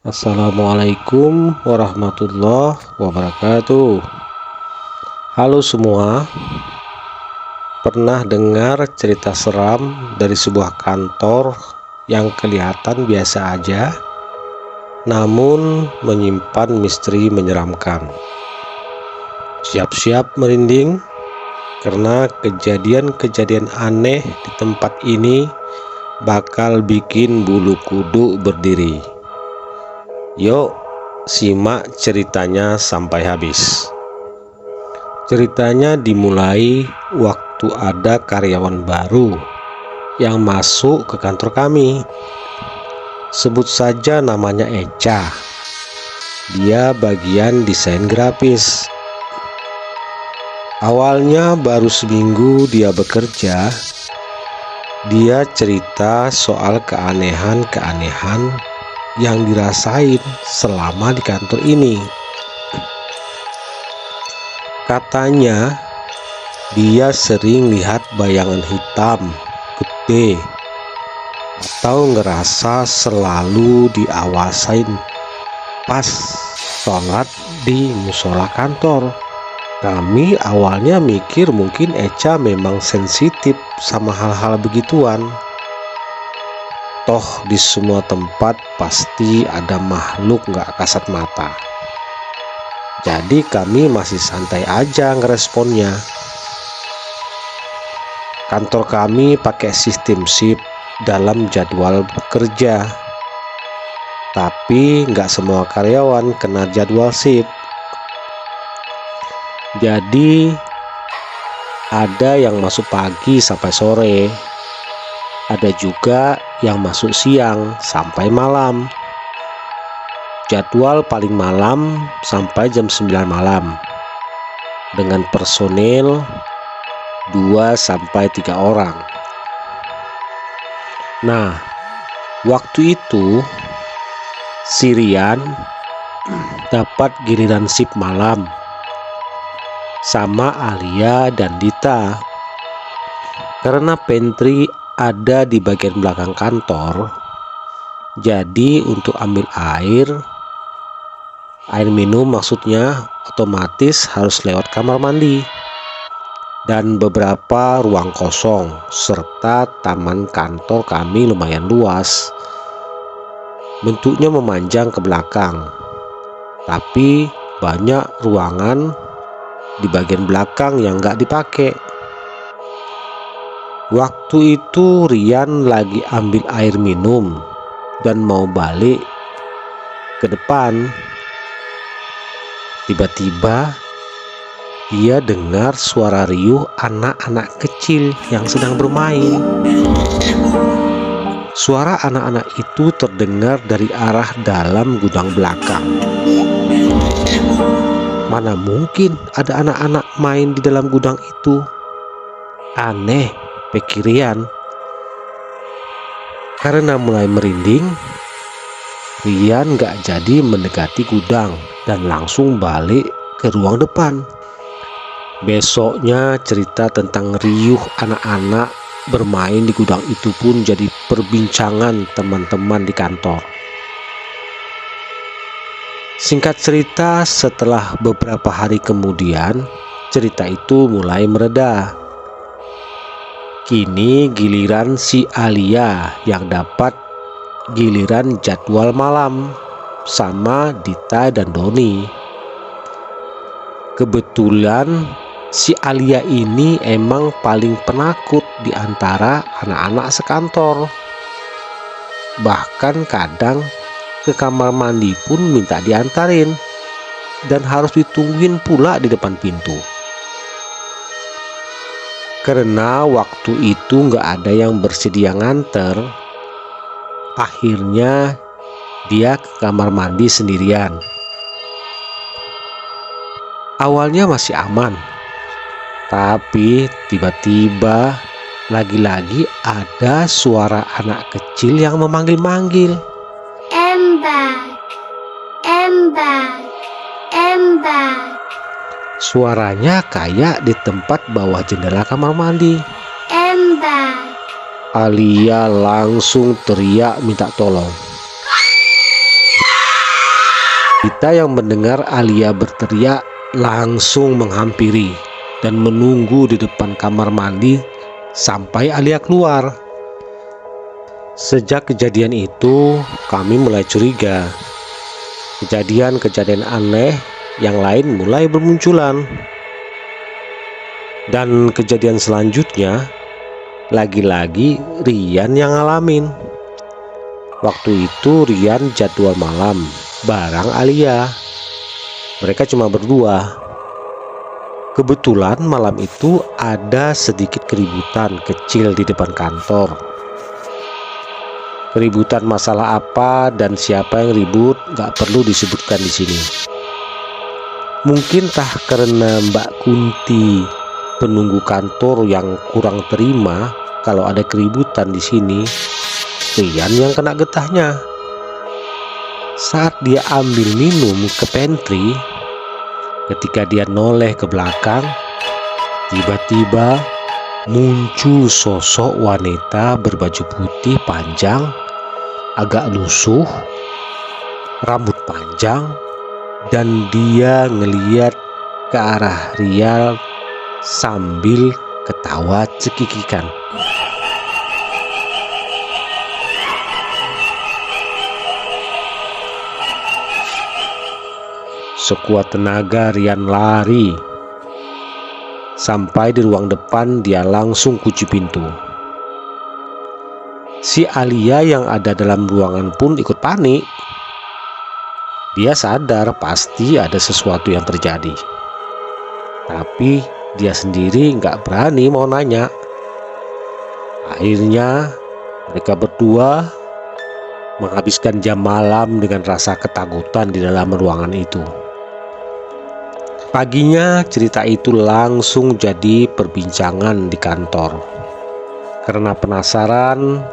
Assalamualaikum warahmatullahi wabarakatuh. Halo semua, pernah dengar cerita seram dari sebuah kantor yang kelihatan biasa aja, namun menyimpan misteri menyeramkan? Siap-siap merinding, karena kejadian-kejadian aneh di tempat ini bakal bikin bulu kuduk berdiri. Yuk, simak ceritanya sampai habis. Ceritanya dimulai waktu ada karyawan baru yang masuk ke kantor kami. Sebut saja namanya Eca. Dia bagian desain grafis. Awalnya baru seminggu dia bekerja. Dia cerita soal keanehan-keanehan yang dirasain selama di kantor ini. Katanya dia sering lihat bayangan hitam gede atau ngerasa selalu diawasin pas sholat di musola kantor. Kami awalnya mikir mungkin Eca memang sensitif sama hal-hal begituan. Toh di semua tempat pasti ada makhluk gak kasat mata. Jadi kami masih santai aja ngeresponnya. Kantor kami pakai sistem shift dalam jadwal bekerja. Tapi nggak semua karyawan kena jadwal shift. Jadi ada yang masuk pagi sampai sore. Ada juga yang masuk siang sampai malam. Jadwal paling malam sampai jam 9 malam dengan personil 2-3 orang. Nah, waktu itu si Rian dapat giliran shift malam sama Alia dan Dita. Karena pantry ada di bagian belakang kantor, jadi untuk ambil air minum maksudnya otomatis harus lewat kamar mandi dan beberapa ruang kosong, serta taman kantor kami lumayan luas, bentuknya memanjang ke belakang, tapi banyak ruangan di bagian belakang yang gak dipakai. Waktu itu Rian lagi ambil air minum dan mau balik ke depan. Tiba-tiba dia dengar suara riuh anak-anak kecil yang sedang bermain. Suara anak-anak itu terdengar dari arah dalam gudang belakang. Mana mungkin ada anak-anak main di dalam gudang itu? Aneh, pikir Rian. Karena mulai merinding, Rian gak jadi mendekati gudang dan langsung balik ke ruang depan. Besoknya cerita tentang riuh anak-anak bermain di gudang itu pun jadi perbincangan teman-teman di kantor. Singkat cerita, setelah beberapa hari kemudian, cerita itu mulai mereda. Kini giliran si Alia yang dapat giliran jadwal malam sama Dita dan Doni. Kebetulan si Alia ini emang paling penakut di antara anak-anak sekantor. Bahkan kadang ke kamar mandi pun minta diantarin dan harus ditungguin pula di depan pintu. Karena waktu itu nggak ada yang bersedia nganter, akhirnya dia ke kamar mandi sendirian. Awalnya masih aman, tapi tiba-tiba lagi-lagi ada suara anak kecil yang memanggil-manggil. Embak, embak, embak. Suaranya kayak di tempat bawah jendela kamar mandi. Embak. Alia langsung teriak minta tolong. Kita yang mendengar Alia berteriak langsung menghampiri dan menunggu di depan kamar mandi sampai Alia keluar. Sejak kejadian itu, kami mulai curiga. Kejadian-kejadian aneh yang lain mulai bermunculan. Dan kejadian selanjutnya, lagi-lagi Rian yang ngalamin. Waktu itu Rian jadwal malam bareng Alia. Mereka cuma berdua. Kebetulan malam itu ada sedikit keributan kecil di depan kantor. Keributan masalah apa dan siapa yang ribut gak perlu disebutkan di sini. Mungkin tah karena Mbak Kunti, penunggu kantor, yang kurang terima kalau ada keributan di sini, Rian yang kena getahnya. Saat dia ambil minum ke pantry, ketika dia noleh ke belakang, tiba-tiba muncul sosok wanita berbaju putih panjang, agak lusuh, rambut panjang, dan dia ngeliat ke arah Rian sambil ketawa cekikikan. Sekuat tenaga Rian lari. Sampai di ruang depan dia langsung kunci pintu. Si Alia yang ada dalam ruangan pun ikut panik. Dia sadar pasti ada sesuatu yang terjadi. Tapi dia sendiri nggak berani mau nanya. Akhirnya mereka berdua menghabiskan jam malam dengan rasa ketakutan di dalam ruangan itu. Paginya cerita itu langsung jadi perbincangan di kantor. Karena penasaran,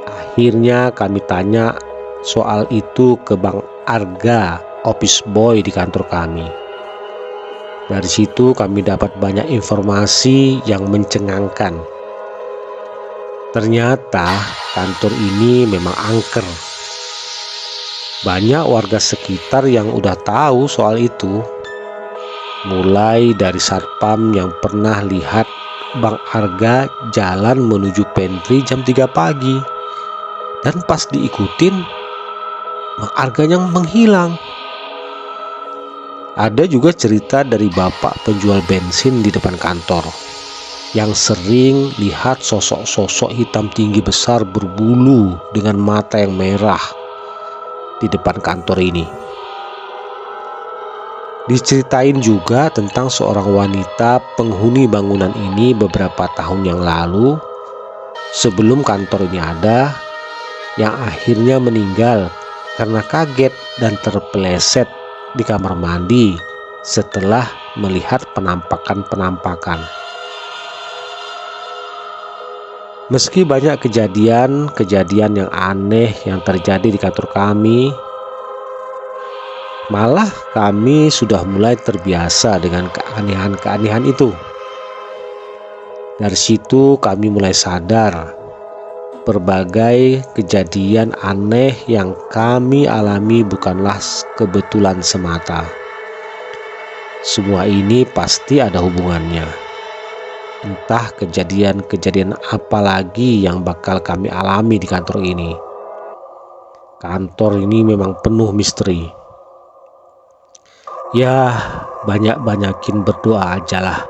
akhirnya kami tanya soal itu ke Bang Arga, office boy di kantor kami. Dari situ kami dapat banyak informasi yang mencengangkan. Ternyata kantor ini memang angker. Banyak warga sekitar yang udah tahu soal itu. Mulai dari satpam yang pernah lihat Bang Arga jalan menuju pantry jam 3 pagi. Dan pas diikutin, Bang Arganya menghilang. Ada juga cerita dari bapak penjual bensin di depan kantor yang sering lihat sosok-sosok hitam tinggi besar berbulu dengan mata yang merah di depan kantor ini. Diceritain juga tentang seorang wanita penghuni bangunan ini beberapa tahun yang lalu, sebelum kantor ini ada, yang akhirnya meninggal karena kaget dan terpeleset di kamar mandi setelah melihat penampakan-penampakan. Meski banyak kejadian-kejadian yang aneh yang terjadi di kantor kami, malah kami sudah mulai terbiasa dengan keanehan-keanehan itu. Dari situ kami mulai sadar berbagai kejadian aneh yang kami alami bukanlah kebetulan semata. Semua ini pasti ada hubungannya. Entah kejadian-kejadian apa lagi yang bakal kami alami di kantor ini. Kantor ini memang penuh misteri. Ya, banyak-banyakin berdoa aja lah.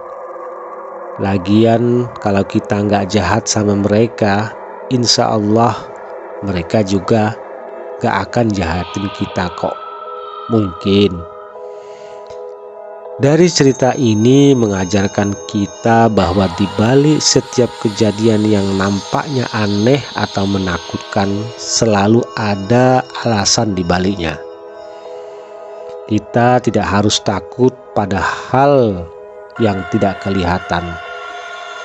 Lagian kalau kita nggak jahat sama mereka, insya Allah mereka juga nggak akan jahatin kita kok. Mungkin. Dari cerita ini mengajarkan kita bahwa di balik setiap kejadian yang nampaknya aneh atau menakutkan, selalu ada alasan di baliknya. Kita tidak harus takut pada hal yang tidak kelihatan,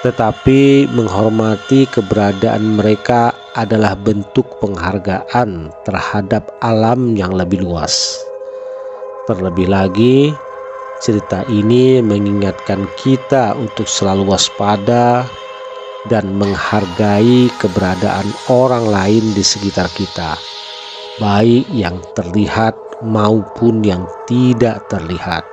tetapi menghormati keberadaan mereka adalah bentuk penghargaan terhadap alam yang lebih luas. Terlebih lagi, cerita ini mengingatkan kita untuk selalu waspada dan menghargai keberadaan orang lain di sekitar kita, baik yang terlihat maupun yang tidak terlihat.